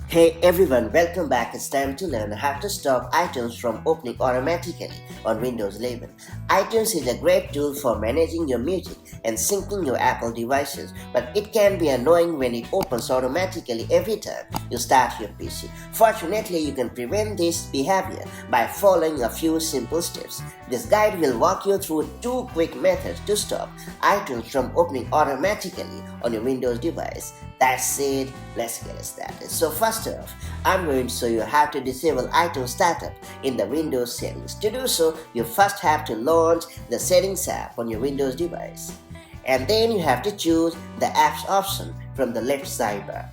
Hey everyone, welcome back. It's time to learn how to stop iTunes from opening automatically on Windows 11. iTunes is a great tool for managing your music and syncing your Apple devices, but it can be annoying when it opens automatically every time you start your PC. Fortunately, you can prevent this behavior by following a few simple steps. This guide will walk you through 2 quick methods to stop iTunes from opening automatically on your Windows device. That's it, let's get started. So first off, I'm going to show you how to disable iTunes Startup in the Windows settings. To do so, you first have to launch the Settings app on your Windows device. And then you have to choose the Apps option from the left sidebar.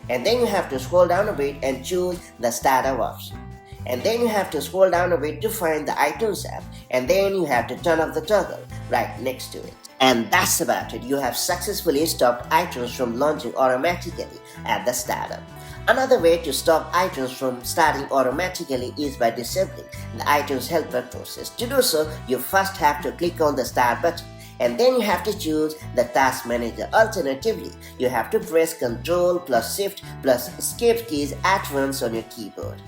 And then you have to scroll down a bit and choose the Startup option. And then you have to scroll down a bit to find the iTunes app, and then you have to turn off the toggle right next to it. And that's about it. You have successfully stopped iTunes from launching automatically at the startup. Another way to stop iTunes from starting automatically is by disabling the iTunes helper process. To do so, you first have to click on the Start button, and then you have to choose the Task Manager. Alternatively, you have to press Ctrl plus Shift plus Escape keys at once on your keyboard.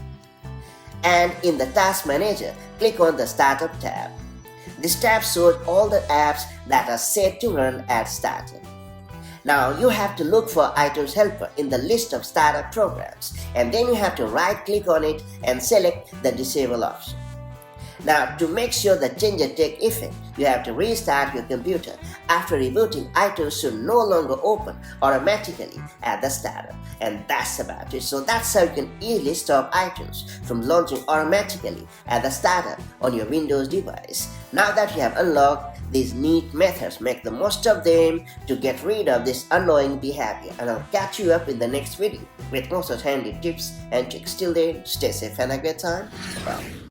And in the Task Manager, click on the Startup tab. This tab shows all the apps that are set to run at startup. Now you have to look for iTunes Helper in the list of startup programs, and then you have to right click on it and select the Disable option. Now, to make sure the changes take effect, you have to restart your computer. After rebooting, iTunes should no longer open automatically at the startup. And that's about it. So that's how you can easily stop iTunes from launching automatically at the startup on your Windows device. Now that you have unlocked these neat methods, make the most of them to get rid of this annoying behavior. And I'll catch you up in the next video with more such handy tips and tricks. Till then, stay safe and have a great time. Bye.